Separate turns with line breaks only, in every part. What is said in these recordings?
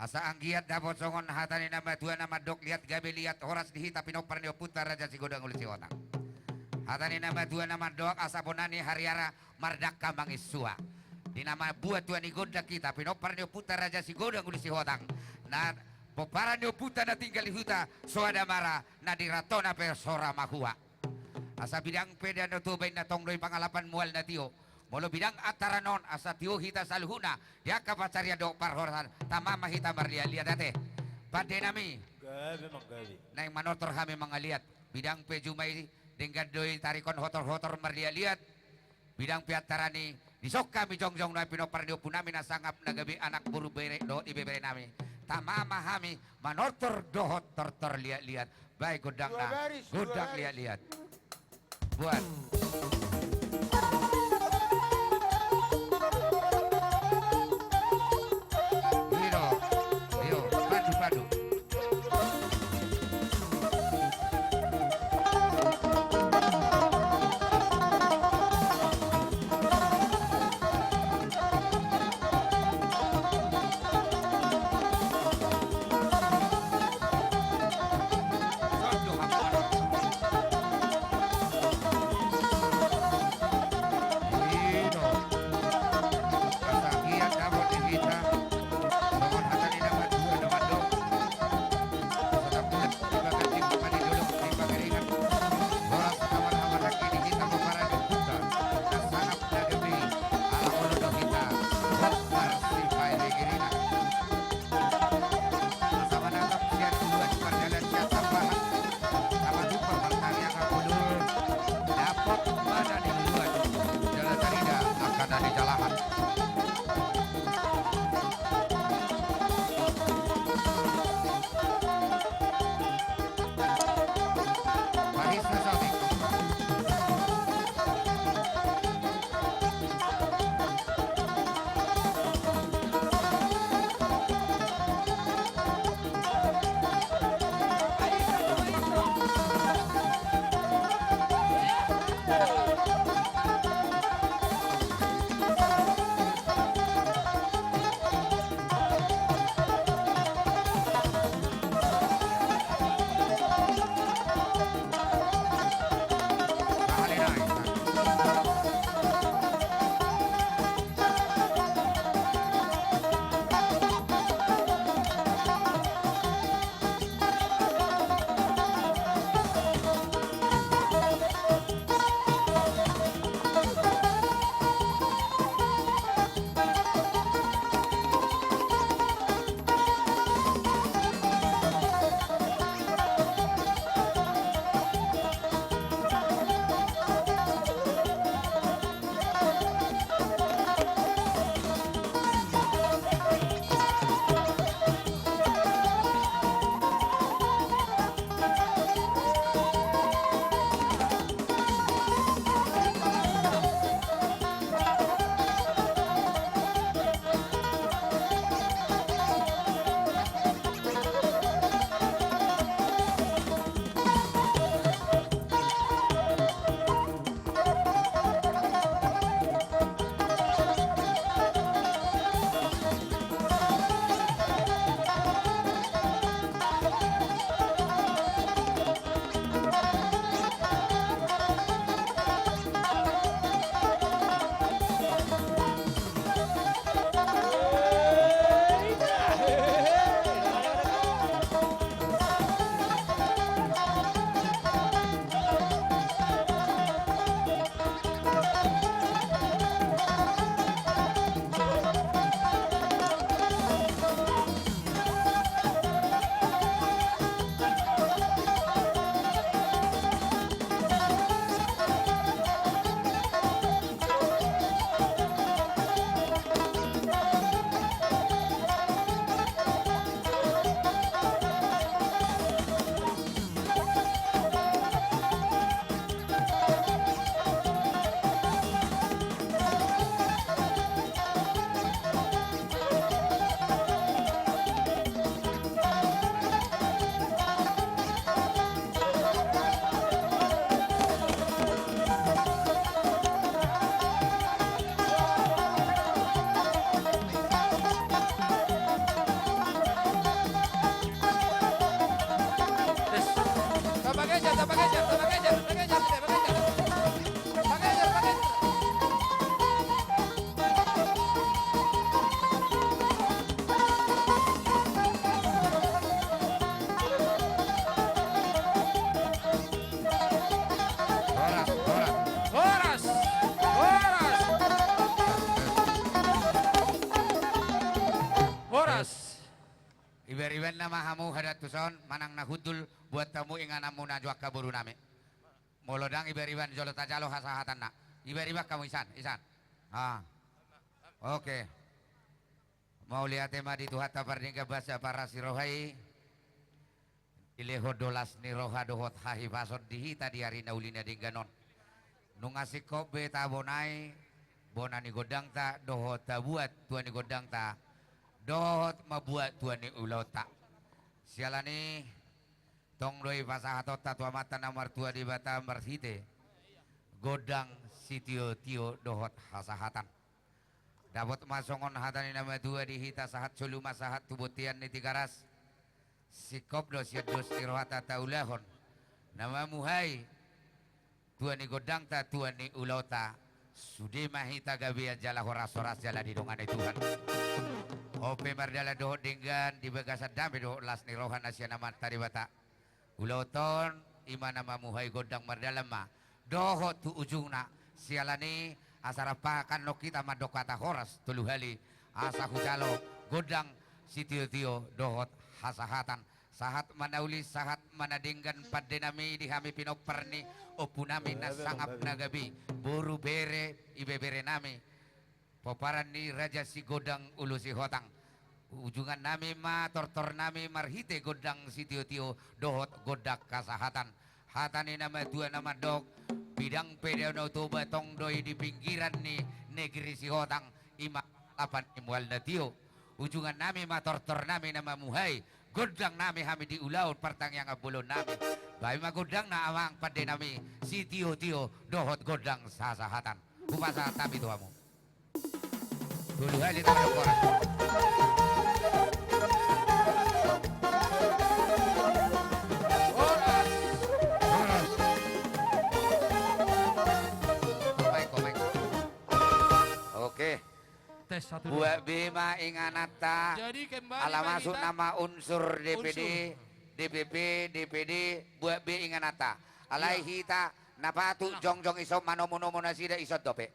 Asa anggiat dapot songon hatani nama dua nama dok lihat gabe lihat horas dihita pinopar nio putar raja si godang ulit si otang. Hatani nama dua nama dok asa bonani hariara mardak kambang isua. Di nama buat tuan igonda kita pinopar nio putar raja si godang ulit si otang. Nah poparan nio putar na tinggal di huta soada mara na di ratona per sora mahua. Asa bidang peda no tubay na tongloy pangalapan mual na tiyo. Molo bidang ataranon asa tiyo hita salhuna ya kapacarya do parhoran tamama hita marlia lihat ate pade nami
Gabi manggabi.
naing manotor kami mangaliat bidang pejumay dengan doi tarikon hotor-hotor marlia lihat bidang piatarani disok kami jongjong na pinopardio punami na sangap nagabi anak buru bere do ibebere nami tamama kami manotor do hotor lihat-lihat baik godang na godang lihat-lihat buat padu.
Horas.
Iberiban nama hamu hadat tuson manang nahudul buat tamu inganamu najwa kaburu nami. Molodang iberiban jolo tajalo hasahatan nak. Iberiban kamu isan. Oke. Mau lihat tema di tuhat tapardingga bahasa para sirohai. Ileho dolas ni roha dohot hahi pasod dihita di hari naulina dingganon. Nungasi kobe tabonai bonani godang ta dohot ta buat tuani godang ta dohot mabuat tuani ulota. Sialani tong doi pasahatot ta tua mata namar tua di bata marhite godang sitio tio dohot hasahatan. Dapat masongon hatani nama dua dihita sahat suluma sahat tubutian ni tigaras. Sikop dos yados irohata taulahon nama muhai tuani godang ta tuani ulota sude mahita gabia jala horas-horas jala di dongan Tuhan. Ope mardala doh dinggan di bagasan dame doh las ni rohan asyana mata di bata uloton imana nama muhai godang mardala ma doh tu ujungna sialani asara pakan no kita madok kata horas tulu hali asa hujalo godang sitio-tio dohot hasahatan sahat manauli sahat manadinggan padenami dihami pinoperni opunami nasangap nagabi buru bere ibe bere nami poparan ni raja si godang ulu si hotang ujungan nami ma tortor nami marhite godang sitio-tio dohot godak kasahatan hatani nama dua nama dok bidang pedono tu batong doi di pinggiran ni negeri si hotang ima lapan imual natio ujungan nami ma tortor nami nama muhai godang nami hami di ulaut partang yang abulon nami bayi ma godang na awang pade nami si tio dohot godang sasahatan upasa tapi tuamu dulu hali tahu koran buat bima inganata ala masuk nama unsur DPD DPP DPD buat B inganata alai hita napatu jongjong iso manomu nasida isot dope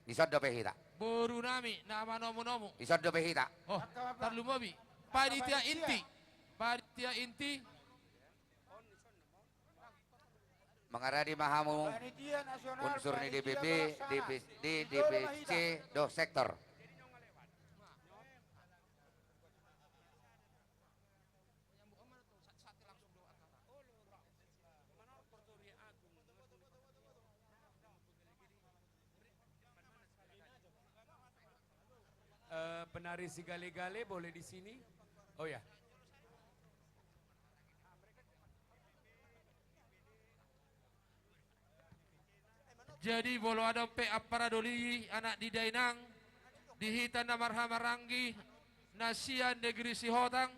hita
Boru nami nama nomu
isot dope hita
oh tarlu mobi panitia inti
mengarah di mahamu unsur ni DPP DPD DPC do sektor.
Penari si gale-gale boleh di sini? Oh ya.
Jadi bolo ada pe apara doli anak di Dainang dihitan na marhamaranggi nasian negeri Sihotang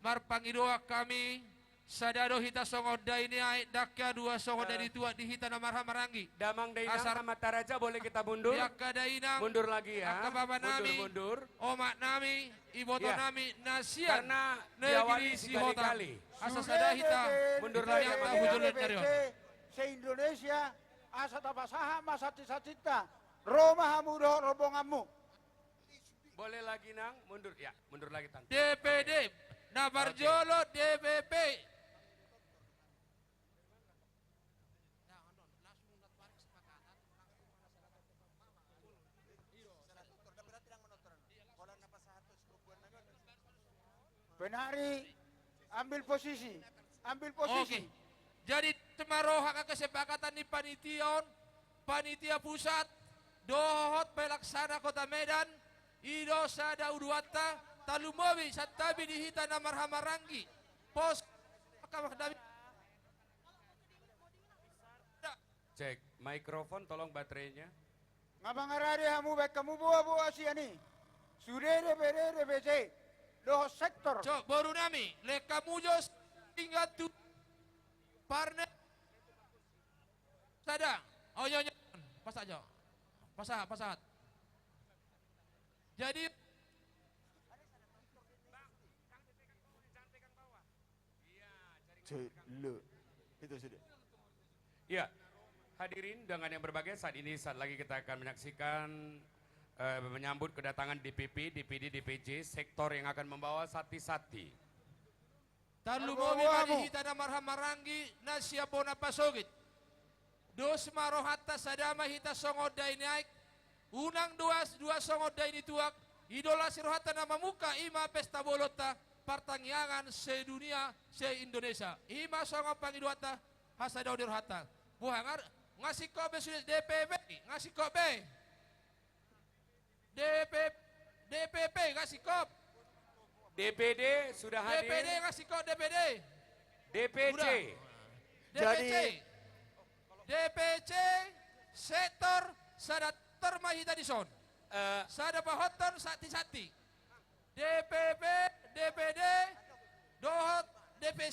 marpangidoa kami sadado hita songoda ini ai dakya dua songoda di tua dihitan na marhamaranggi
Damang Dainang
Asar
sama Taraja boleh kita mundur?
Yakka Dainang
Mundur lagi ya.
Akka baba nami
Mundur.
omak nami iboto
Ya.
nami nasian
Karena
negeri
diawali si
Sihotang
kali-kali.
asa sada hita
Mundur
lagi
lagi.
anta hujulun narion
se-Indonesia asa tapasaha masati-satita Roma hamudo robongamu
Boleh lagi nang mundur ya, mundur lagi tante.
DPD Nabarjolo DPP
penari ambil posisi
Oke. Jadi temaroha kesepakatan di panitia pusat, dohot pelaksana kota Medan, ido sada uduata, talumobi satabi dihita na marhamaranggi, pos
Cek mikrofon tolong baterainya.
ngabangarari hamu baik kamu buah siani sudah DPC doh sektor
Cok, baru nami, leka mujos tinggal tu partner sada, oh nyonya, pas aja, pasat. Jadi
itu sudah.
Ya, hadirin dengan yang berbahagia saat lagi kita akan menyaksikan menyambut kedatangan DPP, DPD, DPC, sektor yang akan membawa sati-sati.
Tarlumomi manihita na marhamaranggi na siya po napasugit. Dos marohata sadama hita songoday naik. Unang dua songoday nituak. Idola sirohata na mamuka ima pesta bolota pertangyangan sedunia se Indonesia. Ima songo pangiduata hasadaw dirhata. Buhangar ngasih kobe sudah DPP ngasih kobe. DPP ngasih kop.
DPD sudah hadir.
DPD ngasih kop DPD.
DPC.
DPC. DPC sektor sada termahita di son. Sada pahoton sati-sati. DPP, DPD, dohot DPC,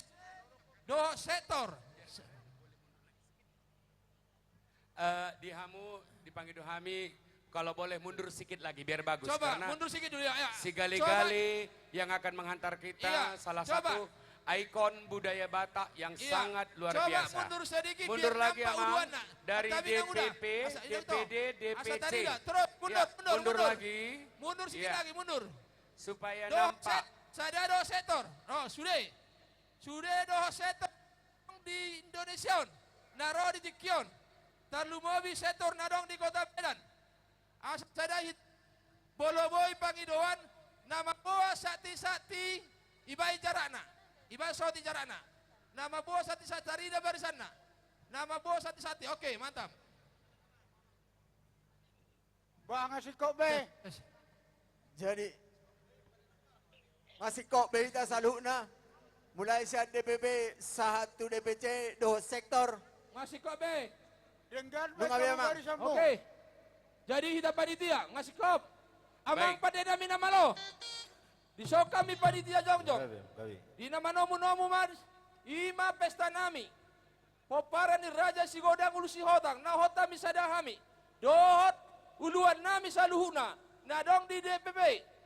dohot sektor.
Dihamu dipanggil Dohami, kalau boleh mundur sedikit lagi biar bagus.
Coba
karena
mundur sedikit dulu ya.
si gali-gali yang akan menghantar kita
Iya,
salah
coba.
satu ikon budaya Batak yang
Iya.
sangat luar
Coba
biasa.
mundur sedikit
Mundur
biar
lagi
nampak
Amang.
uduan, nak.
Dari
Tapi yang udah.
DPP,
Asa ini toh.
DPD, DPC.
Asa tadi dah. Terus mundur,
Ya,
mundur,
mundur lagi.
Mundur sedikit
Iya.
lagi, mundur.
Supaya
Doh
nampak.
Sada doh sektor. Oh, sudah. Sudah doh sektor di Indonesia. Naro di Tikion. Tarlumobi sektor nadong di Kota Medan. Asa sada hit boloboy pangidoan nama boa sati-sati ibai jarakna. Ibai soti jarakna. Nama boa sati-sati tarida barisana. Nama boa sati-sati. Oke, mantap.
Bang ngasih kok be.
Jadi masih kok berita saluna mulai siat DPP satu DPC do sektor
Masih kok be.
Dengan
Bang
be
Abi,
kamu
Amang.
bari sambung.
Oke. Jadi kita panitia ngasih kop. Amang
Baik.
padeda mina malo. Diso kami panitia jongjong. Di nama nomu mas. Ima pesta nami. Popara ni Raja Sigodang ulu Sihotang. Na hota misadahami. Dohot uluan nami saluhuna. Nadong di DPP,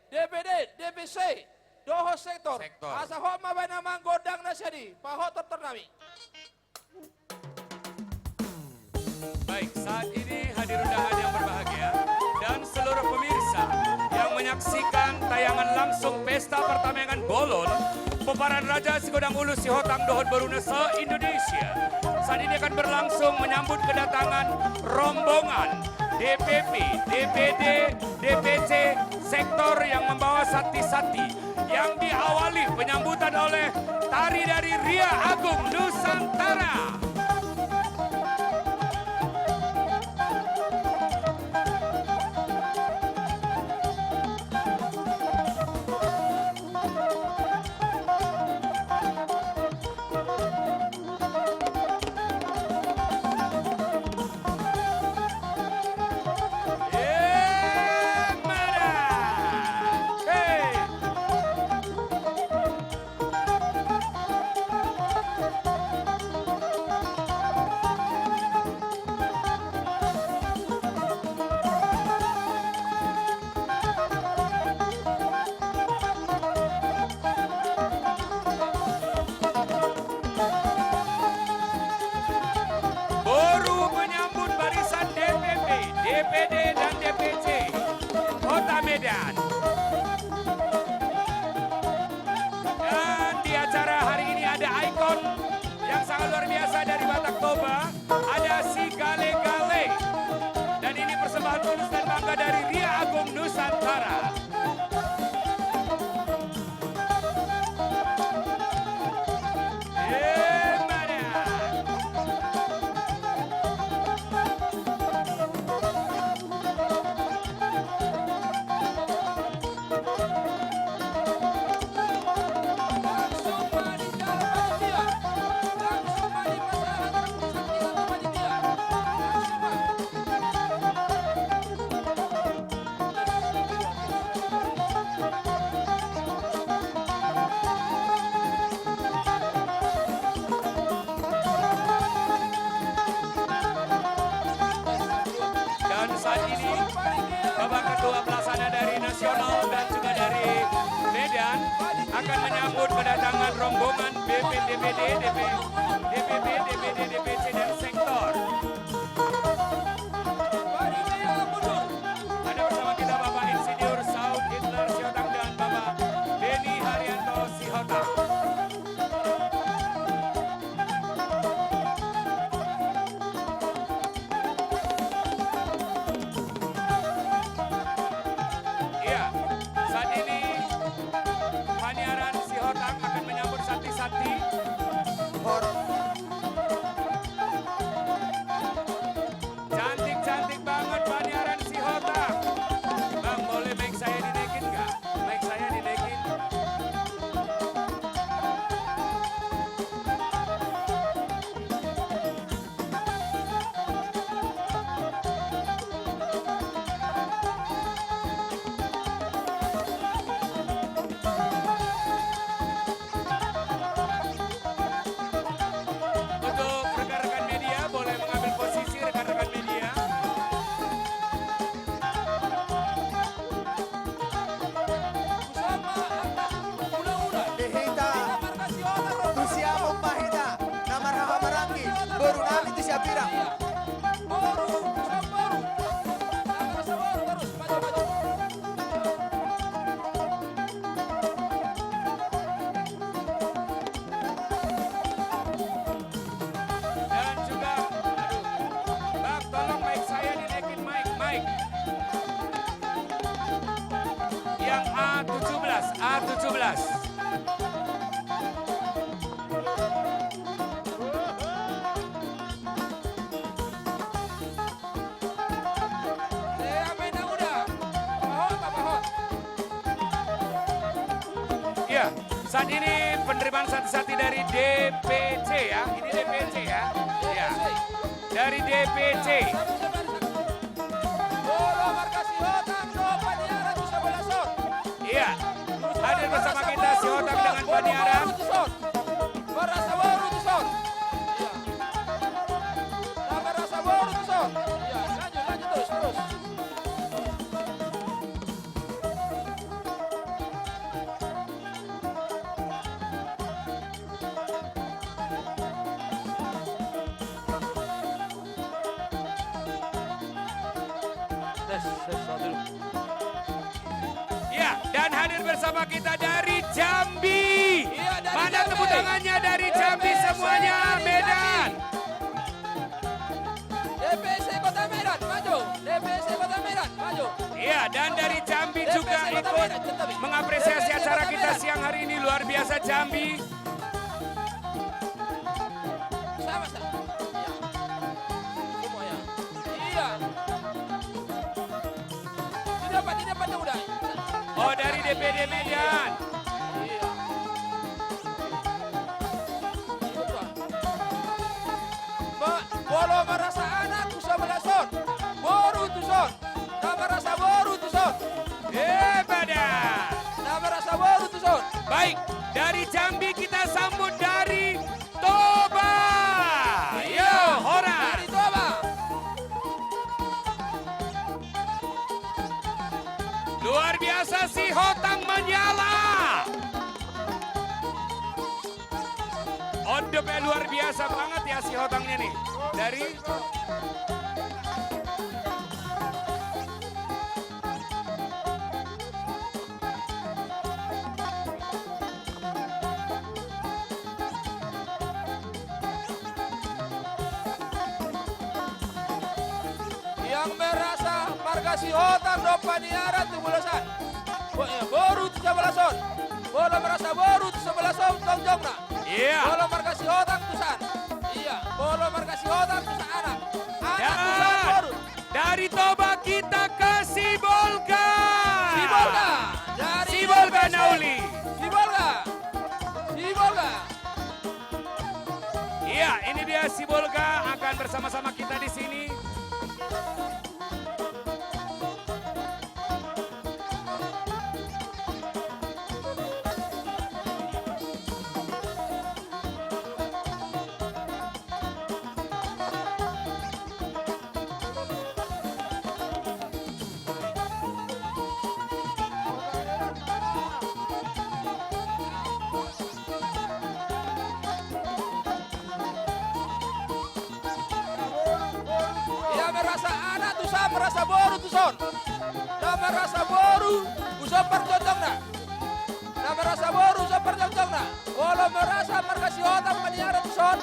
DPD, DPC. Dohot sektor.
Sektor.
Asa hot mabana manggodang nasyadi. Pahot terternami.
Baik, saat ini hadir undangan yang berbahagia dan seluruh pemirsa yang menyaksikan tayangan langsung Pesta Pertambangan Bolon Peparan Raja Sigodang Ulu Sihotang Dohot Baruna se-Indonesia. Saat ini akan berlangsung menyambut kedatangan rombongan DPP, DPD, DPC, sektor yang membawa sati-sati yang diawali penyambutan oleh tari dari Ria Agung Nusantara. Baru menyambut barisan DPP, DPD dan DPC Kota Medan. Dan di acara hari ini ada ikon yang sangat luar biasa dari Batak Toba. Ada si Gale Gale. Dan ini persembahan tulus dan bangga dari Ria Agung Nusantara. Mana?
Langsung panitia panitia. Langsung panitia panitia. Langsung
Dan saat ini Bapak Ketua Pelaksana dari Nasional dan juga dari Medan akan menyambut kedatangan rombongan BP, DPD, DPP, DPD, DPC dan sektor.
panitia mundur.
Ada bersama kita
Johor.
Cantik-cantik banget Baniaran si Hotang. Bang, boleh mic saya dinaikin nggak? Mic saya dinaikin. Untuk rekan-rekan media, boleh mengambil posisi rekan-rekan media.
Dihita Tusiamo Mahina Namarha Marangi Baru nami tu siapirang.
Dan juga, Bang, tolong mic saya dinaikin mic. Yang A17. Iya, saat ini penerimaan satu-satu dari DPC ya. Ini DPC ya. Iya. Dari DPC. Iya. Hadir bersama kita si Hotang dengan Baniaran. Ya, dan hadir bersama kita dari Jambi.
Iya, dari
Mana
Jambi.
tepuk tangannya dari Jambi semuanya,
dari
Medan.
DPC Kota Medan, maju. DPC Kota Medan, maju.
Iya, dan dari Jambi juga
DPC Kota
ikut
Medan, tetapi.
mengapresiasi
DPC
acara
Kota
kita
Medan.
siang hari ini. Luar biasa Jambi.
Sama-sama. Iya. Semua ya. Iya. Di depan udah.
Oh, dari DPD Medan.
Iya. Bolo merasa anak sebelah son. Boru tu son. Tak merasa boru tu son.
Badan.
Tak merasa boru tu son.
Baik, dari Jambi kita sambut dari Toba. Yo, Hora.
Dari Toba.
Luar biasa si Hotang menyala. Ondopnya luar biasa banget ya si Hotangnya nih. Dari
Yang merasa marga si Hotang do Paniaran tu bulasan. Boru tu sebelah son. Bolo merasa boru tu sebelah son tongjongna.
iya.
Bolo marga si Hotang tu san. Iya, bolo marga si Hotang tu san anak. Anak tu san
Dan
boru.
dari Toba kita ke Sibolga.
Sibolga. Dari
Sibolga
DPC.
Nauli.
Sibolga. Sibolga.
Iya, ini dia Sibolga akan bersama-sama kita di sini.
Yang merasa anak tu san merasa boru tu son. Yang merasa boru usah perjontongna. Yang merasa boru usah perjontongna. Bolo merasa marga si Hotang Paniaran tu son.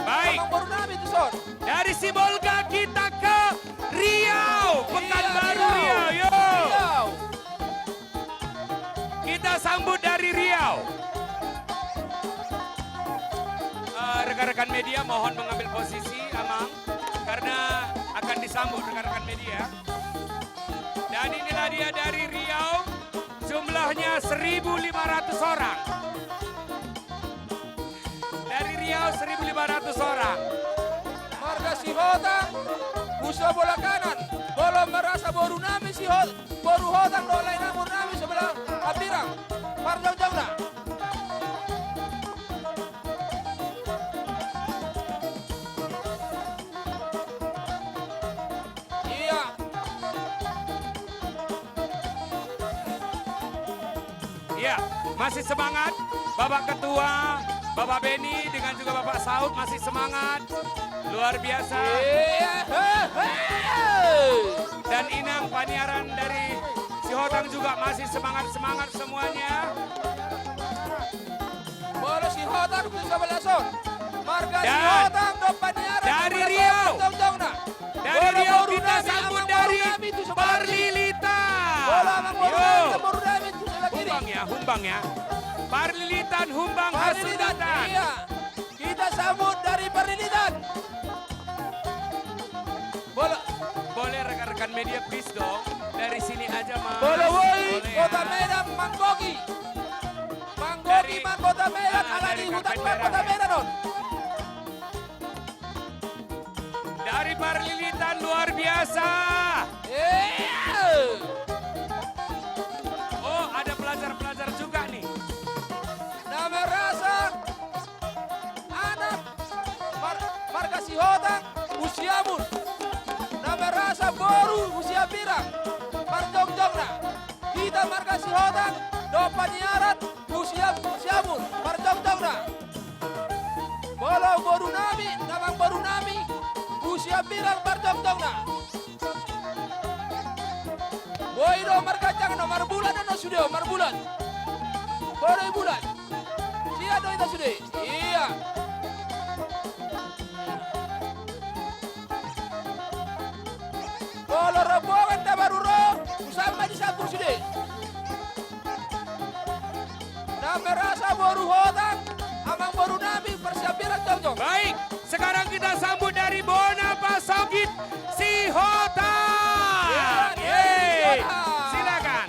Baik,
Emang baru nami tu son.
dari Sibolga kita ke Riau, Pekanbaru
Iya,
Riau. Yo,
Riau.
kita sambut dari Riau. rekan-rekan media mohon mengambil posisi, Amang, karena akan disambut rekan-rekan media. Dan inilah dia dari Riau, jumlahnya 1.500 orang. Dari Riau 1.500 orang.
Marga Sihotang, usaha bola kanan. Bola merasa boru nami boru hotang do lain amur nami sebelah abdirang. Parjong na. Iya.
Iya, masih semangat. Bapak Ketua, Bapak Beni dengan juga Bapak Saud masih semangat. Luar biasa. Dan Inang Paniaran dari Sihotang juga masih semangat-semangat semuanya.
Bola Sihotang bisa belason. Marga
Dan
Sihotang do Paniaran.
dari Riau.
Parjong-jongna.
Dari Riau kita sambut dari Parlilitan.
Bola amang boru
Yo,
nami boru nami itu sebelah kiri.
Humbang ya. Parlilitan, Humbang,
Parlilitan.
Hasunatan.
Iya. Kita sambut dari Parlilitan. Bola
Boleh rekan-rekan media please dong. Dari sini aja Mas.
Bola woi,
Boleh ya.
Kota Medan Manggogi. Manggogi
Dari-
man Kota Medan ala
dari
di hutan
karpet
man Kota
merah ya.
Medan on.
Dari Parlilitan luar biasa. Oh, ada pelajar-pelajar juga nih.
Nama rasa anak Marga Sihotang usiamun. Nama rasa boru usia pirang. Parjong-jongna. Kita Marga Sihotang do Paniaran usiamun. Parjong-jongna. Bolo boru nami, namang boru nami. Usia pirang parjong-jongna. Boy do Marga jangan nomor bulan no sudah nomor bulan. Boy bulan. Sia do itu sudah. Iya. Bolo rombongan da baru ro. Usama di sakur sudah. Nama rasa boru hotang. Amang boru nami persiapiran jong-jong.
Baik, sekarang kita sambut dari Bona Pasogit Sihotang. Yeay, silakan.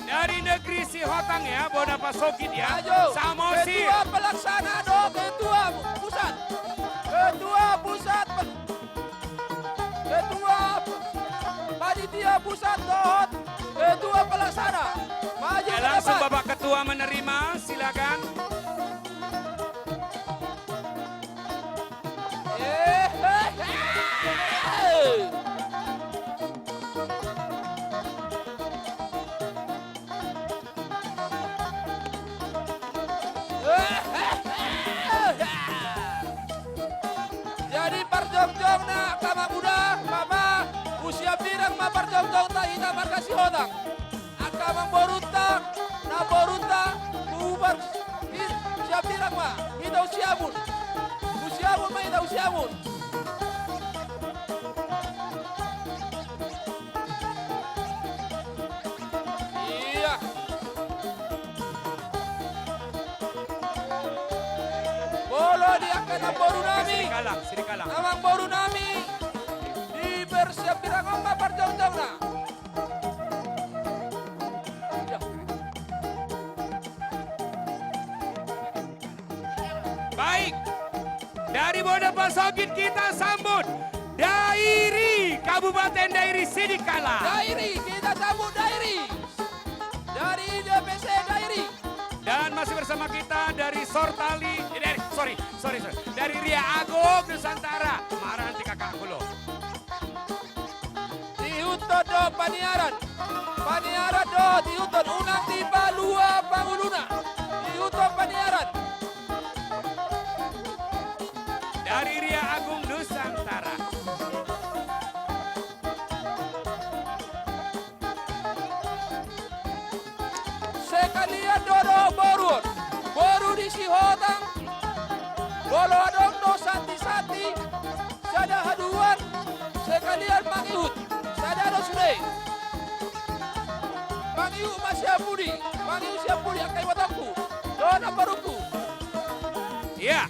Dari negeri Sihotang ya, Bona Pasogit ya.
Ayo.
Samosir.
Ketua pelaksana do ketua pusat. Ketua pusat. Ketua panitia pusat dohot. Ketua pelaksana. Maju
Ya,
ke
langsung
depan.
Bapak Ketua menerima, silakan.
Jadi parjong-jong na kama muda, mama usia pirang ma parjong-jong ta ita Marga Sihotang. Akamang borunta, na borunta, ubar usia pirang ma, ita usiamun. Usiamun ma ita usiamun. Iya. Bolo diangkat na boru nami.
Sini kalang.
Amang boru nami dibersiap pirang ma parjong-jong na. Ya.
Baik, dari Bona Pasogit kita sambut Dairi, Kabupaten Dairi Sidikala.
Dairi, kita sambut Dairi. Dari DPC Dairi.
Dan masih bersama kita dari Sortali, dari Ria Agung Nusantara. Marah nanti kakakku loh.
Diutot do Paniaran. Paniaran do diutot unang di Palua Panguluna. Diutot Paniaran.
Dari Ria Agung Nusantara.
Sekalian dodo borun. Boru di Sihotang. Bolo adong do sati-sati. Sada haduan. Sekalian mangihut. Sada do sudah. Mangihu masih budi. Mangihu siap budi akai watangku. Do nomor ruku.
Ya,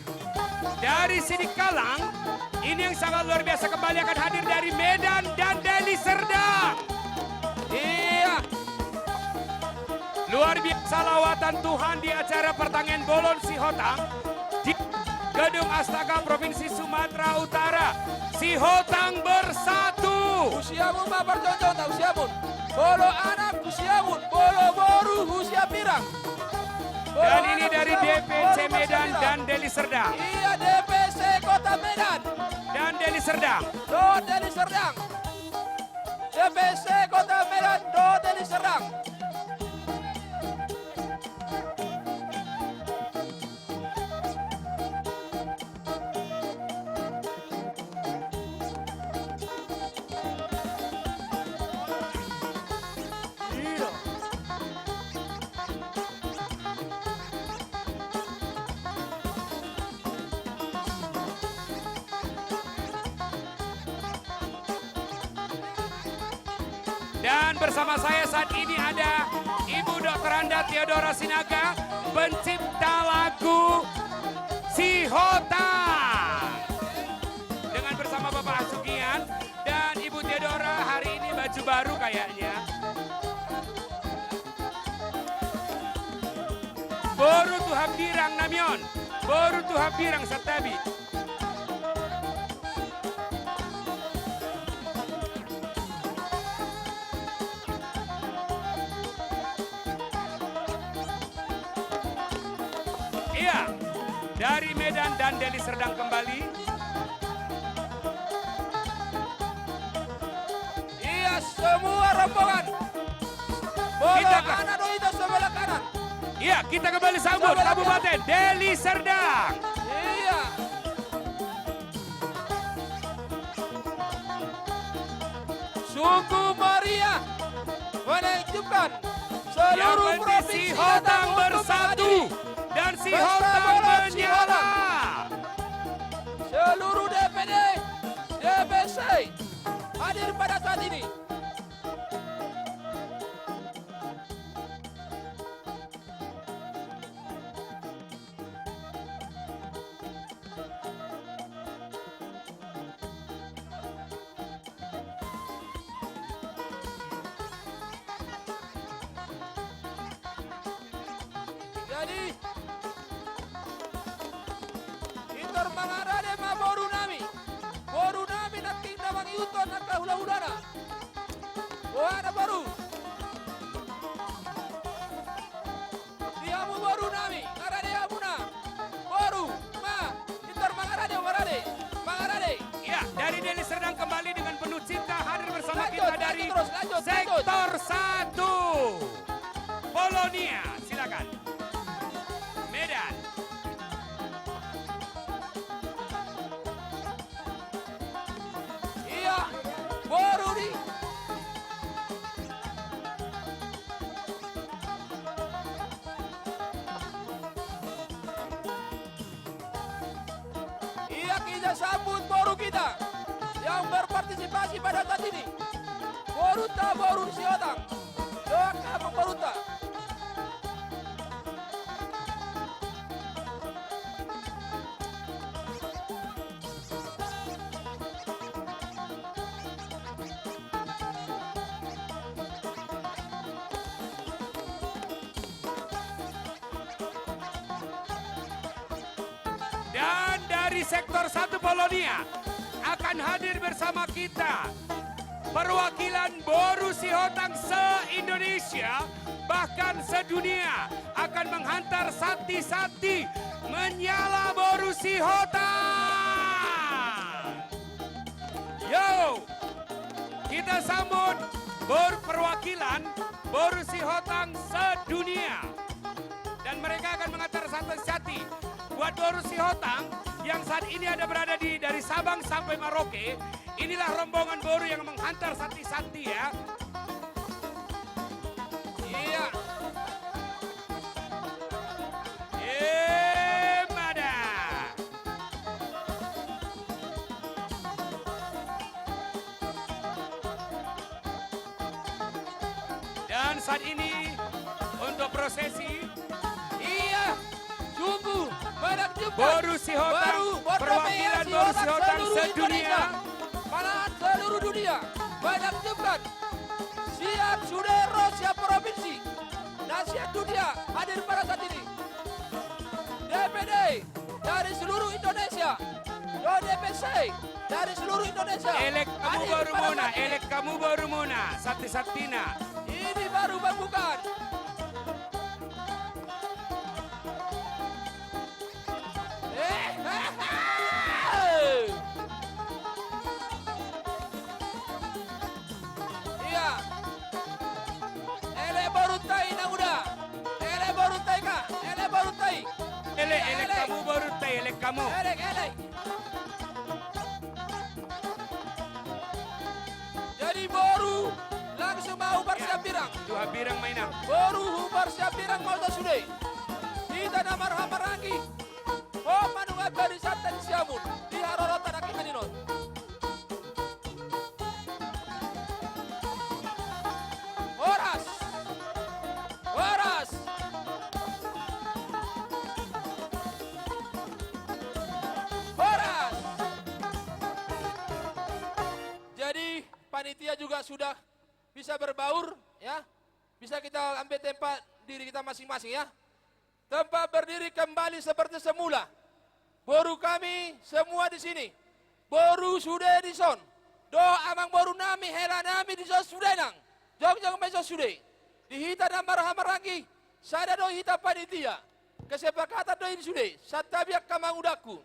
dari Sidik Kalang, ini yang sangat luar biasa kembali akan hadir dari Medan dan Deli Serdang.
Iya.
Luar biasa lawatan Tuhan di acara pertandingan Bolon Sihotang di Gedung Astaga Provinsi Sumatera Utara. Sihotang bersatu.
Usiamun babar contoh tak usiamun. Bolo anak usiamun, bolo boru usia pirang. Bolo
Dan ini
anak
dari
usiamun,
DPC
bolo
Medan
pirang.
dan Deli Serdang.
Iya DPC Kota Medan.
Dan Deli Serdang.
Do Deli Serdang. DPC Kota Medan, Do Deli Serdang.
Dan bersama saya saat ini ada Ibu Dr. Anda Theodora Sinaga, pencipta lagu Sihotang. Dengan bersama Bapak Asugian dan Ibu Theodora, hari ini baju baru kayaknya. Boru tuhab dirang namion, boru tuhab dirang satabi. Iya, dari Medan dan Deli Serdang kembali.
Iya semua rombongan. Bolo
Kita ke-
anak do itu sebelah kanan.
Iya, kita kembali sambut Kabupaten Deli Serdang.
Iya. Suku Maria menunjukkan
Yang
seluruh
penting
provinsi
Sihotang
datang untuk
bersatu
menghadiri
dan
Pesta
Sihotang
Bola
menyala.
seluruh DPD, DPC hadir pada saat ini. Jadi Inter mangarade ma boru nami naking namang iuton at kahula-hulana. Wala baru. Diamu boru nami, ngarade amuna. Boru, ma, Inter mangarade.
Ya, dari Deli Serdang kembali dengan penuh cinta hadir bersama
Lanjut,
kita dari
lanjut.
Sektor 1. Polonia, silakan. Medan.
Iya, boru di. Iya, kita sambut boru kita yang berpartisipasi pada saat ini. Boruta boru Sihotang. Doakan Boruta.
Dan dari sektor 1 Polonia akan hadir bersama kita perwakilan Boru Sihotang se-Indonesia bahkan sedunia akan menghantar Sakti menyala Boru Sihotang. Yo, kita sambut perwakilan Boru Sihotang sedunia dan mereka akan mengantar Sakti buat Boru Sihotang yang saat ini ada berada dari Sabang sampai Merauke. Inilah rombongan Boru yang menghantar Sakti ya.
Iya.
Mada. Dan saat ini untuk prosesi,
Iya.
aktifkan.
Boru Sihotang, perwakilan Boru Sihotang sedunia.
Malahan seluruh dunia mengaktifkan. Siap Sudero, siap provinsi. Nasihat dunia hadir pada saat ini. DPD dari seluruh Indonesia. DPC dari seluruh Indonesia.
Elek kamu
hadir
baru
pada
muna,
saat ini.
elek kamu baru muna. Sakti-saktina.
Ini baru pembukaan. Iya. Ele barutai na udah. Ele barutai ka. Ele barutai.
Elek kamu baru tay, elek kamu.
Ele. Jadi baru langsung mau bersiap birang.
Dua birang mainang.
Baru bersiap birang mau sudah. Kita nama Marangi. Oh manunga dari santan siamun. Di harorotan aki maninon. Horas. Jadi panitia juga sudah bisa berbaur ya. Bisa kita ambil tempat diri kita masing-masing ya. Tempat berdiri kembali seperti semula. Boru kami semua di sini. Boru sudah di son. Do amang boru nami hela nami di son sudah nang. Jog meso sudah. Dihita dan Marangi. Sada do hita panitia. Kesepakatan do ini sudah. Satabiak kamang udaku.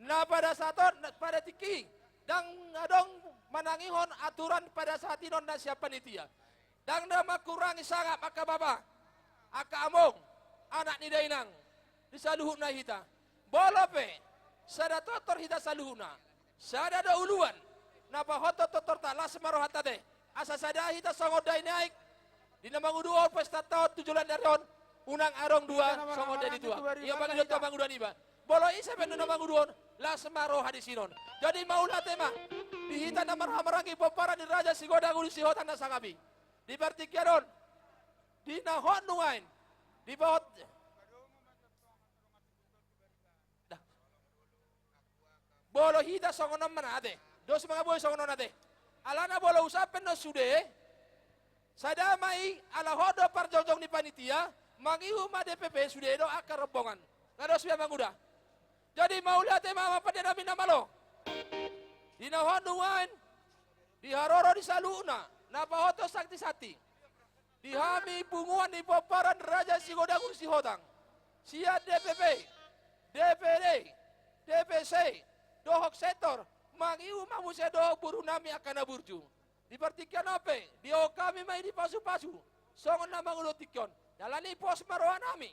Nah pada saat pada tiki. Dan adong manangihon aturan pada saat inon na siap panitia. Dan nama kurangi sangat maka baba. Aka among. Anak ni dainang. Di saluhuna hita. Bolope. Sada totor hita saluhuna. Sada da uluan. Napa hoto totor tak las marohata de. Asa sada hita songoday naik. Di namang uduon pesta tahun 7 dari on. Unang arong dua songoday di dua. Iya bagi dito namang uduan iba. Bolo isa penu namang uduon. Las maroha di sinon. Jadi maulah tema. Dihita na Marangi popara di Raja Sigoda Gulu Sihotan na sangabi. Di Bartikyaron. Di nahon nungain. Di bawah bolo hita songonon manade. Dos mga boy songonon nade. Alana bolo usapen no sude. Sadamai ala hodo parjojong ni panitia. Mangihuma DPP sude do akar rombongan. Ngados biya manguda. Jadi maulah tema apa pada namin namalo. Dinahon nuwain. Di haroro di saluna. Napahoto sakti sati. Dihami bunguan di paparan Raja Sigoda Gulu Sihotang. Siap DPP, DPD, DPC, dohok sektor, mangiu mamusia dohok buru nami akan aburju. Di partikian apa? Di kami mai di pasu-pasu. Songon nama ngulotikyon. Dalani pos maroha nami.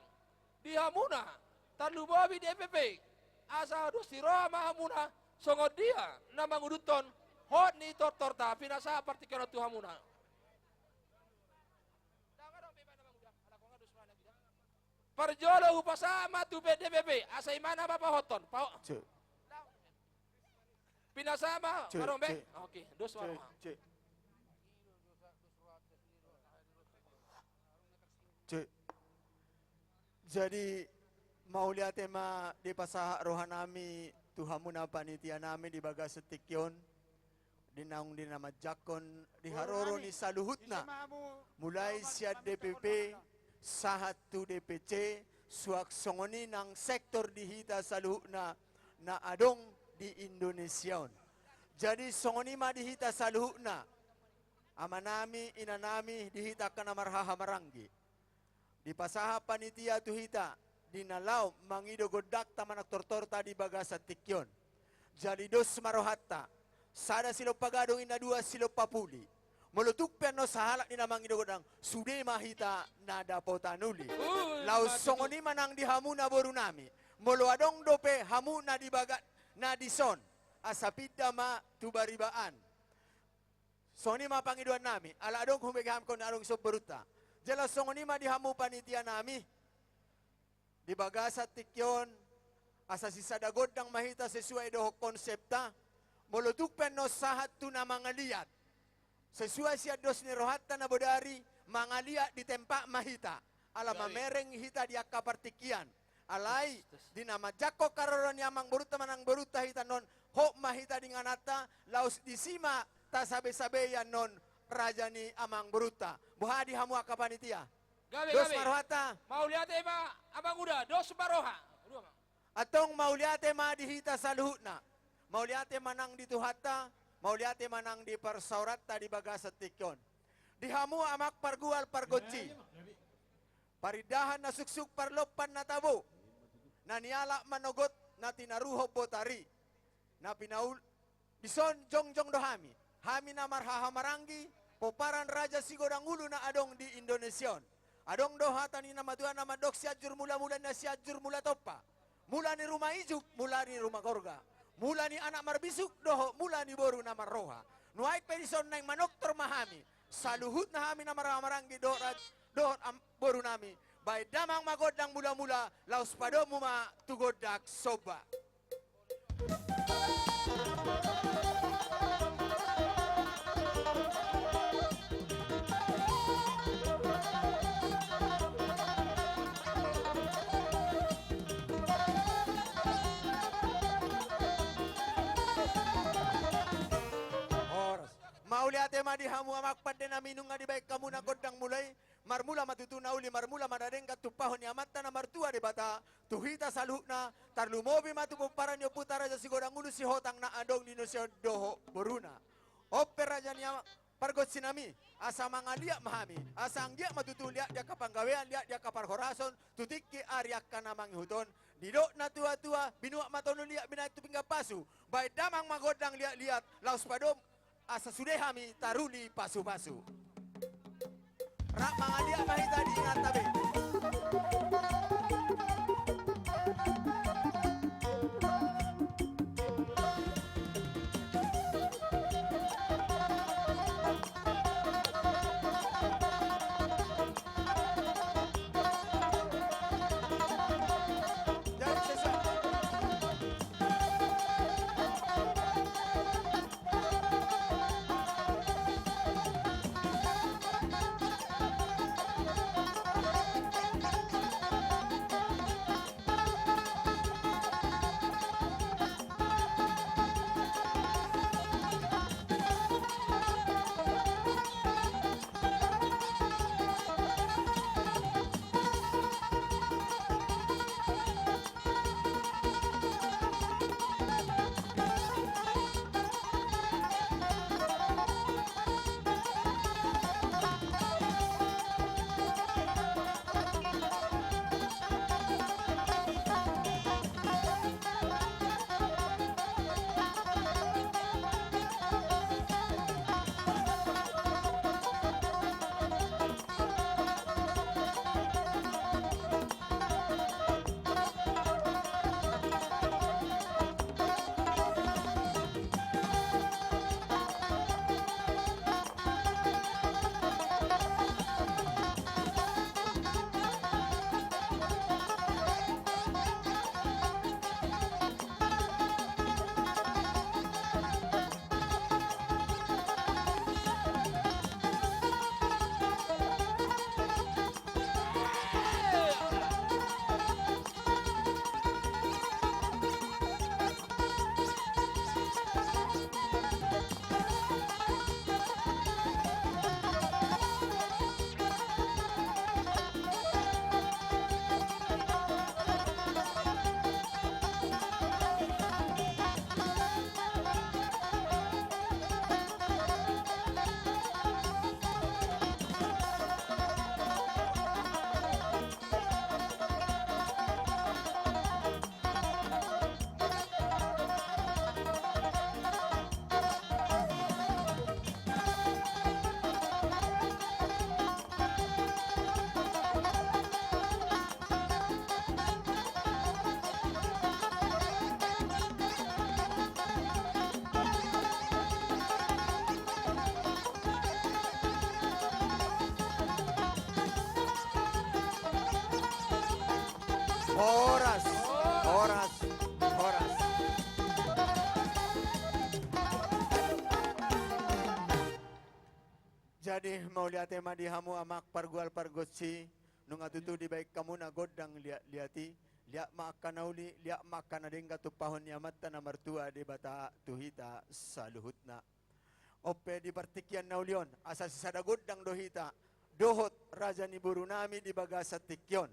Di hamuna, tanlu bawi DPP. Asa dus tiroa mahamuna. Songon dia nama nguduton. Hot ni torta pinasa partikian tu hamuna. Perjolo upasama tu DPP. Asai mana Bapak Hoton? Pak. Pinasama marombe. Oke, dos maroma.
Jadi mau lihat tema di pasah rohanami tuhamuna panitia nami di baga setikyon dinaung di nama jakon di haroro ni saluhutna mulai siat DPP sahatu DPC suak songoni nang sektor dihita saluhna na adong di Indonesia. Jadi songoni ma dihita saluhna amanami inanami dihita kana marhaha marangi. Di pasaha panitia tuhita dinalaw mangido godak tamanak tortorta di bagasa tikyon. Jadi dos marohatta sada silo pagadong ina dua silo papuli. Mulutuk no sahalak ni namang idogodang sude mahita nada potanuli. Lau songoni manang di hamuna boru nami. Mulu adong dope hamuna di bagat na dison. Asapida ma tubaribaan. Songoni ma pangiduan nami. Ala adong humegam kon adong soberuta. Jelas songoni ma di hamu panitia nami. Di bagasa tikyon. Asa sisa dagodang mahita sesuai doho konsepta. Mulutuk no sahat tu na mga liat. Sesuai siya dos ni rohata na bodari, mangalia di tempat mahita. Ala mamereng hita di akapartikian. alai di nama jako karoron yamang beruta manang beruta hita non hok mahita dengan nata laus disima ta sabe-sabe ya non raja ni amang beruta buhadi hamu akapanitia
Gabe,
dos
gabe.
marohata
Mau lihat ema abang udah dos baroha. Dua, Bang.
atong mauliate ma dihita saluhutna mauliate manang dituhata mauliate manang di persaurata di bagasat tikyon dihamu amak pargual pargoci paridahan na suksuk parlopan na tabo na niala manogot na tinaruho botari na pinaul bison jongjong dohami hami na marhahamaranggi poparan raja sigodang ulu na adong di Indonesia adong doha tani na maduan na madok siajur mula-mula na siajur mula topa mula ni rumah ijuk mula ni rumah korga mula ni anak marbisuk doho mula ni boru na marroha nuait pedison na manoktor mahami saluhut na hami na marhahamaranggi dohot boru nami bay damang magodang mula-mula laus padomu ma tugodak soba Mauliate madi hamu amak padde na minung nga di baik kamu na godang mulai marmula matutuna uli marmula madadeng katupahon ni amatta na martua di bata tuhita salukna tarlumobi matupuparan yo putara si godang ulu si hotang na adong di Indonesia doho boruna opera jania pargot sinami asa mangalia mahami asa anggia matutulia dia kapanggawean dia kaparhorason tutiki ariak kana manghuton didok na tua-tua binuak matonulia binai tupingga pasu baik damang magodang liat-liat laus padom asa sudah kami taruli pasu-pasu. Rak mangalia mahita di ngatabe. Jadi sesuai. Horas, horas, horas. Jadi mau lihat tema di hamu amak pargual pargosi nung atutu di baik kamu na godang liati liak makanauli liak makanadengga tu pahon yamatta na martua di bata tuhita saluhutna. Ope di partikian naulion asa sisadagod dang dohita dohot raja ni burunami di bagasa tikyon.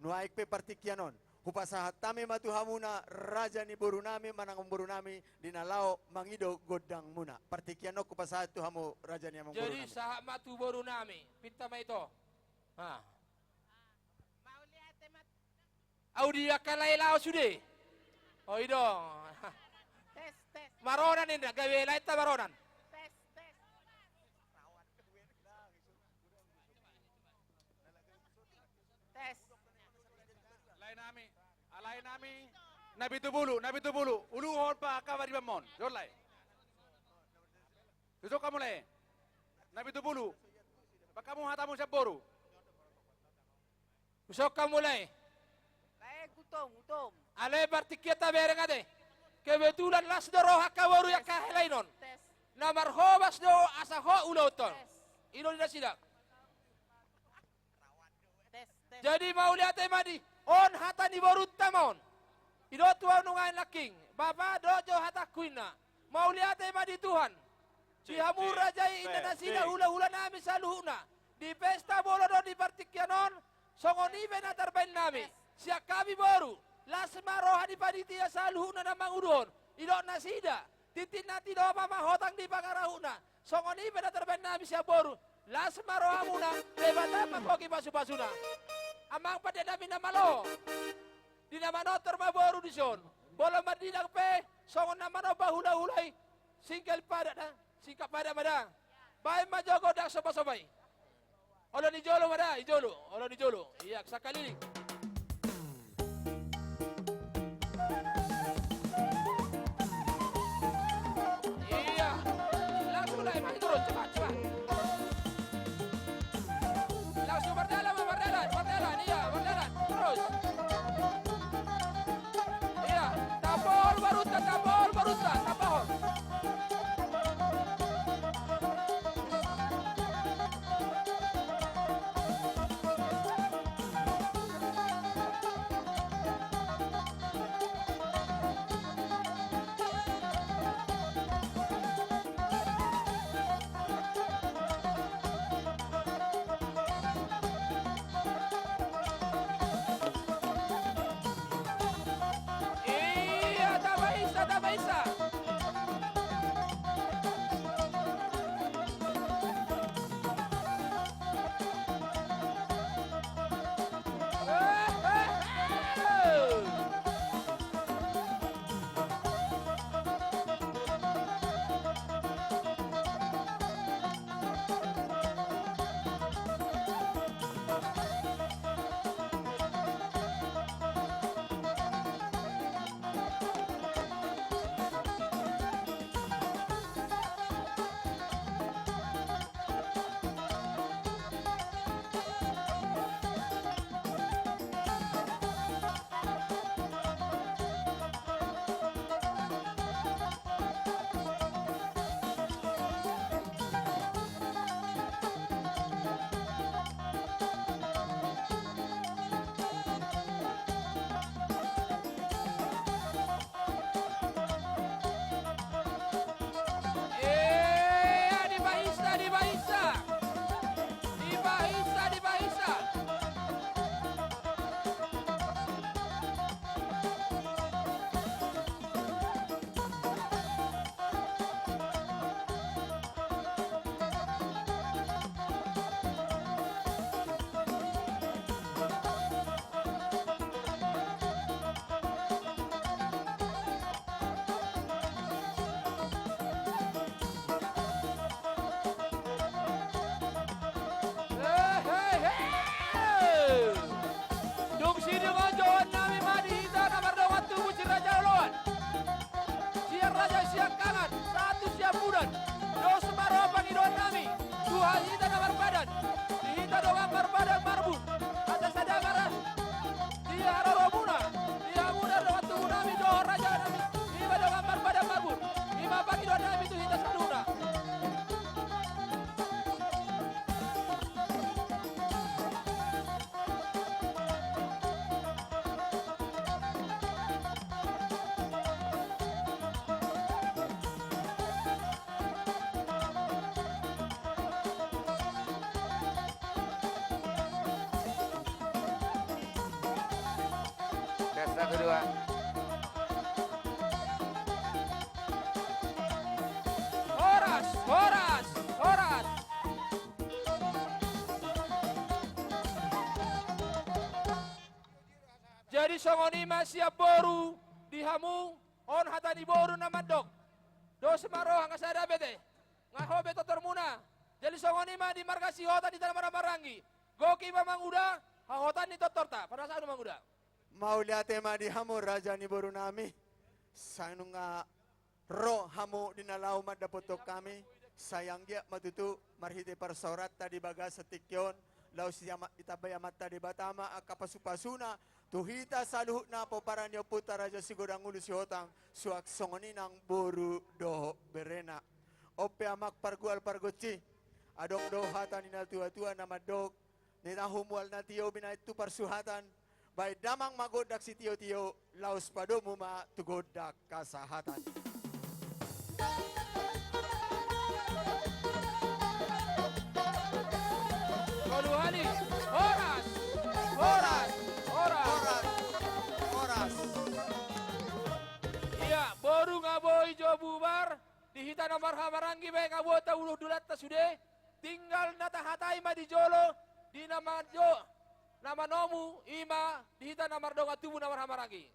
Nuaik pe partikianon hupasahat tami matuhamuna raja ni burunami manang burunami dinalao mangido godang muna. Partikiano kupasahat tuhamu raja ni amang
Jadi
burunami.
sahat matu baru nami. Pinta ma ito. Ha. Audia kalay lao sude. O idong. Maronan ini gawe lain ta maronan.
Alay nami nabi tu bulu uluhon pa kabar di bamon jolai tusuk kamu le nabi tu bulu bakamu hatamu saboru
Usok ka mulai.
Gutom.
Ale berarti kita bereng ade. Kebetulan las doroha kawaru ya kahelainon. Na marhobas do asa ho uloton. Ino dina sidak. Jadi mau lihat madi on hata ni borut tamon. Ido tuan nungain laking. Bapa dojo hata kuina. Mau lihat madi Tuhan. Cihamu raja inna nasida hula-hula nami saluhuna. Di pesta bolo do di partikianon. Songoni bena terbain nami. Siak kami baru. Las maroha di panitia saluhuna na mangudon. Ido nasida. Titin nati do mama hotang di pagarahuna. Songoni bena terbain nami siak baru. Las maroha muna. Lebata makoki pasu-pasuna. Amang pada nami nama lo. Di nama no termaboru di son. Bola madinang pe. Songon nama no bahula-hulai. Singkel pada na. Singkap pada mada. Baik majogo dak soba-sobai. Olo ni jolo mada, ijolo. Olo ni jolo. Iya, sakaliling. Iya. Langsung lah emang turun cepat. Langsung berjalan. Iya, berjalan. Terus. Iya, tapol barutan, tapol.
satu dua.
Horas, horas, horas. Jadi songonima siap boru dihamu on hatani boru namadok. Do semaro hangasada bete. Ngahobe totormuna. Jadi songonima di markasi hotan di tanah marangi. Goki mamang uda, hahotan ni totorta. Pada saat mamang uda.
Mauliate ma di hamu raja ni boru nami. Sanung nga ro hamu dinalaw madapotok kami. Sayang dia matutu marhite parsorat tadi baga setikyon. Law siya itabaya mata di batama akapasupasuna. Tuhita saluhut na po para niyo puta raja sigurang ulo si hotang. Suak songoni ng boru doho berena. Ope amak pargual pargoci. Adong dohatan ni tua-tua nama dog. Nina humual na tiyo binaitu parsuhatan. Bay damang magodak si tiyo-tiyo. Laos padomu ma tugodak kasahatan.
Koluhani, horas, horas, horas.
Oras. Oras.
Iya, boru ngaboy jo bubar. Dihita nomor hamarangi baik ngabo tauluh dulat tasude. Tinggal nata hatai ma di jolo. Di nama jo, nama nomu, ima, dihita nomor donga tubuh nomor hamarangi.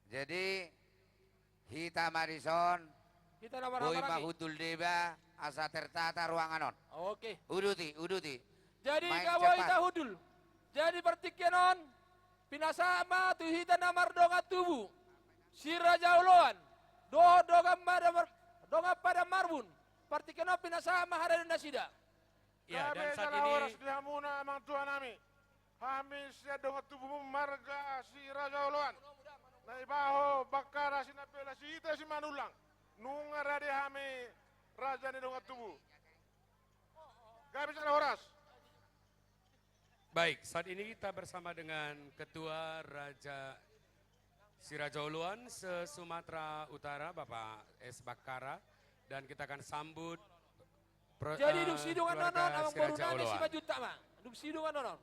Jadi Hita Marison,
Kita nomor
Boy
hamarangi.
Mahudul Deba, asa tertata ruanganon.
Oke.
Uduti.
Jadi
Main
ngaboy
cepat.
tahudul. Jadi pertikkenon. Pinasama tuhita nomor donga tubuh. Si Raja Uluan. Donga pada marbun. Pertikkenon pinasama haradan nasida.
Ya, dan
Kami
saat
adalah horas
ini
di hamuna amang Tuhan nami. Kami siya dongat tubuhmu marga si Raja Uluan. Na ibaho bakara si napela si ita si manulang. Nunga rade hami raja ni dongat tubuh. Kami adalah horas.
baik, saat ini kita bersama dengan Ketua Raja Siraja Uluan se-Sumatera Utara, Bapak S. Bakara, dan kita akan sambut
Jadi duk sidungan
keluarga
nonon amang
Siraja
borunani
Uluan.
5 juta mah. Duk sidungan nonon.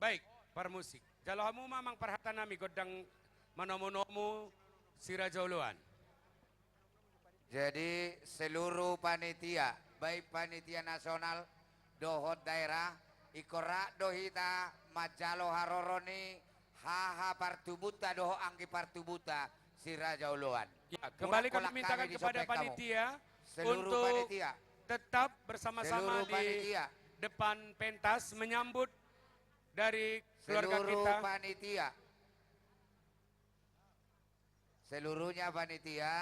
Baik, para musik. Jalo hamu mamang perhatan nami godang manomu-nomu Siraja Uluan.
Jadi seluruh panitia, baik panitia nasional, dohot daerah, ikora dohita, majalo haroroni, haha partubuta, doho angki partubuta, si Raja Uluan.
Ya, kembali kami
Kolak
mintakan
kami di
kepada
sopek kamu.
panitia
Seluruh
untuk
panitia,
tetap bersama-sama
seluruh
di
panitia,
depan pentas menyambut dari keluarga
seluruh
kita.
panitia, seluruhnya panitia,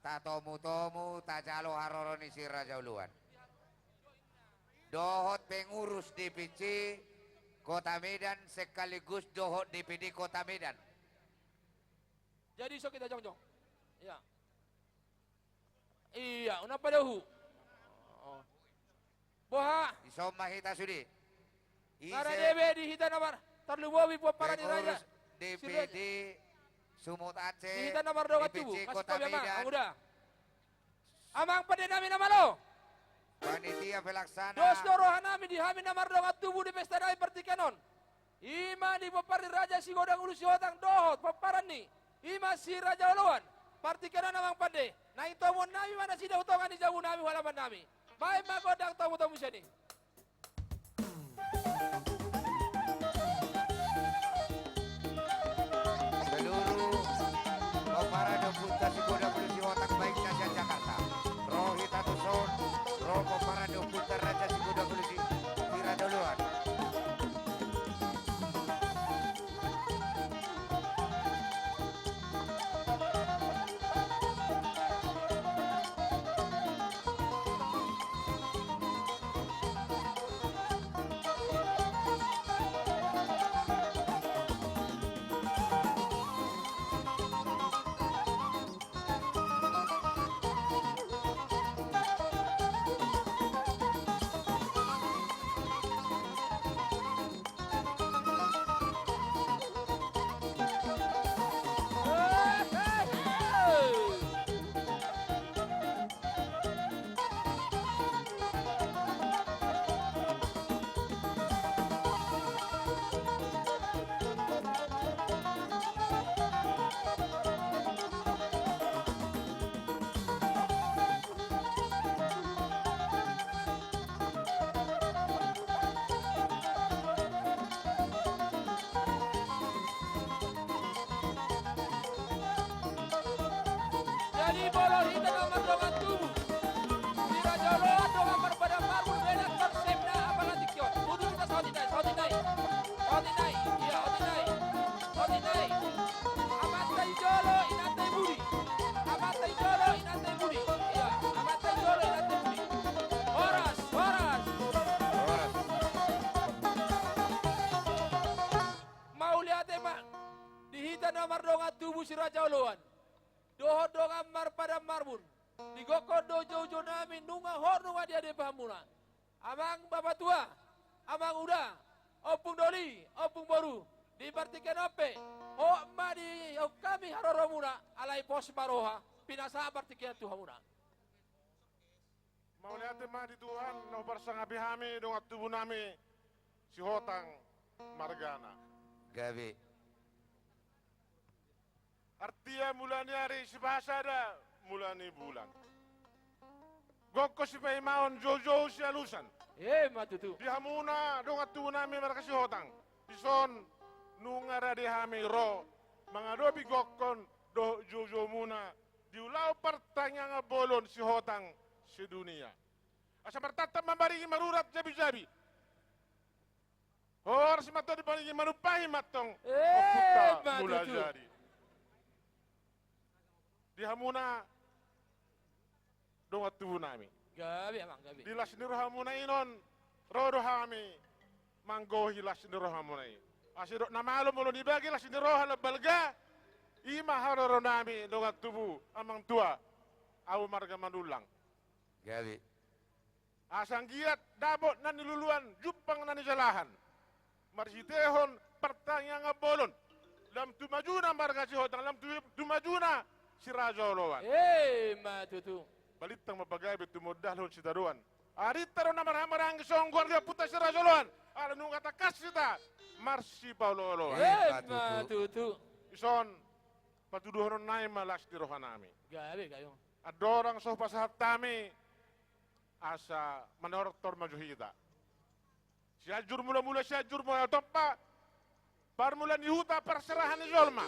tak tomu-tomu, tak jalo haroroni si Raja Uluan. Dohot pengurus DPC Kota Medan sekaligus dohot DPD Kota Medan.
Jadi so kita jong-jong. Iya. Iya, una padahu. Oh. Boha,
Isoma hita sudi.
ngara debe di hita nomor terlubowi po para di raja.
Pengurus DPD Sumut
Di
Aceh,
hita nomor donga
DPC
tubuh. Kasih
Kota
tau biama,
Medan,
udah. Amang pada nami nama lo.
panitia pelaksana,
Dos dorohan nami di hami nomor donga tubuh di pesta dai pertikenon. Ima di popari raja si godang ulu si hotang dohot paparan ni. Ima si Raja Uluan. Partikenon amang pade. Na ito mo nami mana si dautongan di jauh nami walaman nami. Baik magodang tamu-tamu sini.
seluruh Peparade Putra Sigoda Polisi Otak baik Raja Jakarta, Rohita Tuson, Roh Peparade Putra Raja Sigoda Polisi Raja Uluan.
Jadi bolon hitam nomor dongan tubuh. Si Raja Loan dongan berpada marbun bedak bersepda apalagi kion. Butuh kita sautinai. Iya, sautinai. Amatai Jolo inantai budi. Iya, amatai Jolo inantai budi. Horas. Mau lihat Mak, dihitan nomor dongan tubuh si Raja Loan. Doho dongan mar pada marbun. Digoko dojo nami nunga hor nunga dia de pamuna. Amang bapak tua, amang uda, opung doli, opung boru. Dibartikan ope. Ma di kami haroromuna alai pos maroha. Pinasa bartikan Tuhan muna.
Mau lihat mah di Tuhan, no bersangabi hami dong tubuh nami si Hotang Margana.
Gabi.
Artinya mulani hari si bahasa ada mulani bulan. Gokko si paimaon jojo si alusan.
Matutu.
Di hamuna dong tubuh nami mereka si Hotang. Bison nungara di hami ro mangadobi gokkon do jojo muna diulau pertanyaan bolon si Hotang si dunia. Asa bertatap membaringi marurat jabi-jabi. Harus mato dibaringi manupahi matong. Oputa mula jadi. Di hamuna dongat tubuh nami.
Gabi amang gabi.
Di lasniru hamuna inon rodo hami manggohi lasniru hamuna ini. Asidok namalo mulu dibagi lasniru halabalga ima haroro nami dongat tubuh amang tua au marga manulang.
Gabi.
Asang giat dabot nani luluan jupang nani jalahan. Marsitehon pertanyaan bolon. Lam tumajuna marga si Hotang, lam tumajuna si Raja Loan.
Matutu.
Balitang mapagay betu modalon si Daruan. Aritaro na marang songgol dia puta si Raja Loan. Ala nung katakas kita Marsi Paulo Loan.
Matutu.
Ison patuduhon naim malas di rohanami.
Gabi kayo.
Adorang soh pasahat tami asa manortor majuhida. Siajur mula-mula siajur mula topa parmula nihuta perserahan ni Jolma.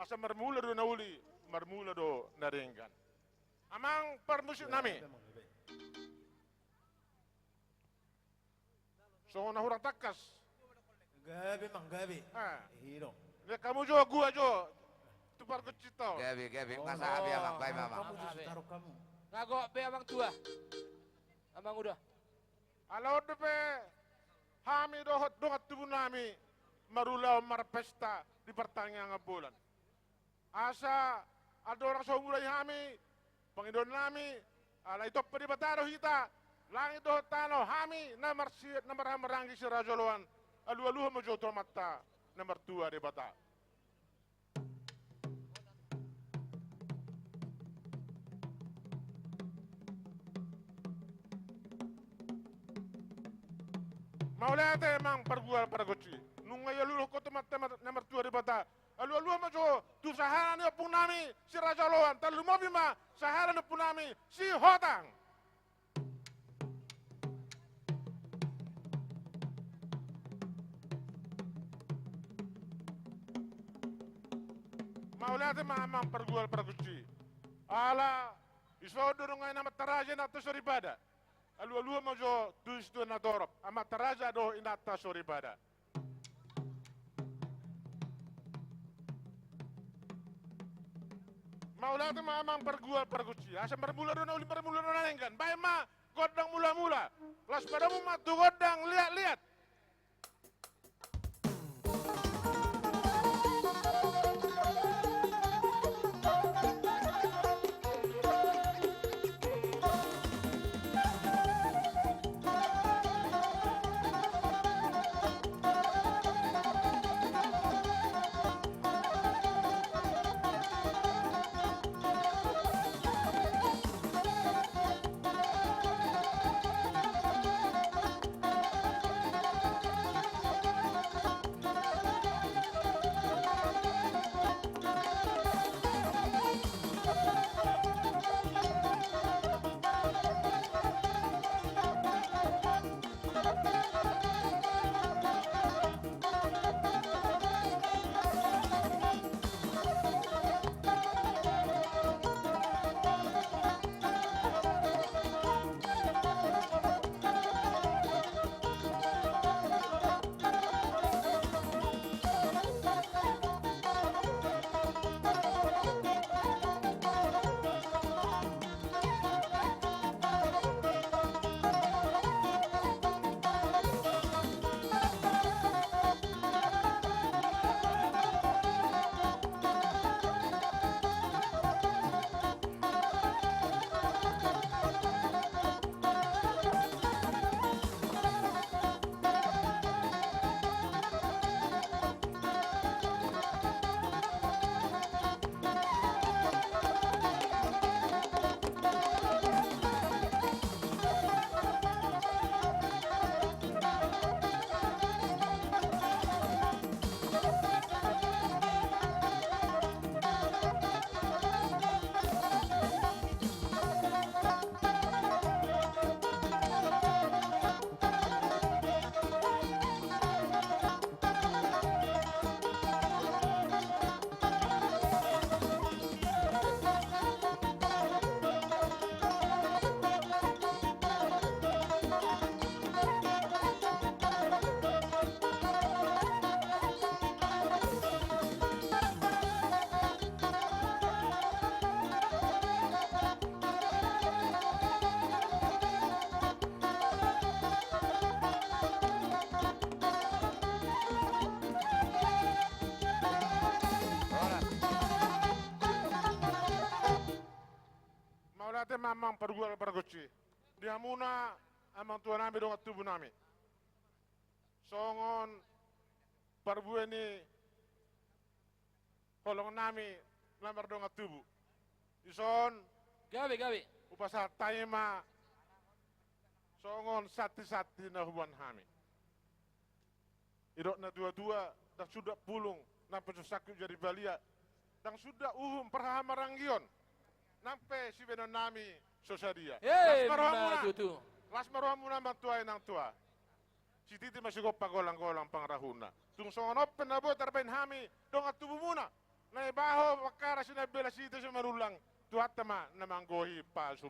Asa marmula do nauli, marmula do naringgan. Amang permusik nami. So nahurang takas.
Gabi mang gabi. Hiro.
Ya kamu jo gua jo. Tupar kecito.
Gabi. Masa abi amang bay mama.
Kamu justru taruh kamu.
Ngago be amang tua. Amang udah.
Alaw depe hami dohot dohat tubuh nami marulaw marpesta di pertanyaan bulan. Asa ada orang somulai hami pangidon nami ala itu peribataro hita langit dohot tano hami namar hamaranggi si Raja Loan alu-alu majoto mata nomor 2 di bata. Maulate emang pergual paragoci. Nunga ya luluh ko temat nomor 2 di bata. Alu-alu majo tu sahara ni opung nami si Raja Loan. Talu mo bima sahara ni opung nami si Hotang. Maulate emang pergual paragoci. Ala isodoro ngai nama taraja na to soribada. Alu-alu majo dus tu na dorop amat taraja do inata soribada. Maulate mamang pergual perguci. Asa bermula do na uli bermula do nanenggan. Bae ma godang mula-mula. Las padamu ma tu godang lihat-lihat. amang pergual pergoci. Dia muna amang tuan nami dongat tubuh nami. Songon perbu ini kolong nami lamar dongat tubuh. Ison
Gabe, gabe.
upasa taima songon sati-sati na huban hami. Idok na dua-dua dan sudah pulung nampai sakit jadi balia dan sudah perhamaranggion nampai si benon nami sosadia.
Tutu.
Las maruhamuna matuay nang tua. Si titi masih gopa golang-golang pangrahuna. Tung songon open na bo tarbain hami dong at tubuh muna. Na ibaho wakara sinabela si ito sa marulang tuatama na manggohi palsu.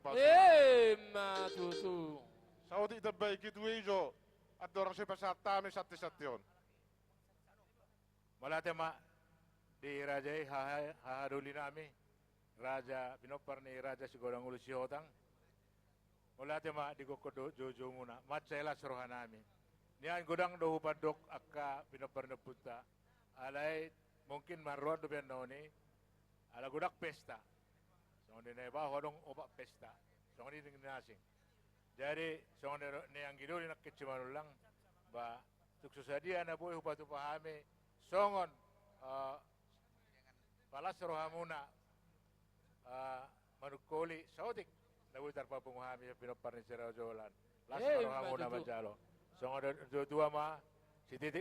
Tutu.
Saudi tabay kitwejo at dorang si pasatami sati-sation.
Malate ma di raja hahaduli nami raja pinopar ni raja sigurang ulu si hotang. Malate ma di kokodo jojo muna matsela suruhan nami. Nian godang do padok akka pinopar na puta. Alay mungkin marron do noni ala godak pesta. So ni ba hodong opak pesta. So ni ding nasing. Jadi so ni ang giduli nak kecimanulang ba tuksusadia na boy hupatu pahami songon palas rohamuna manukoli saudik lagu tarpapunguhami sa pinopar ni Sir Jolan las rohamuna majalo songon dua ma si titik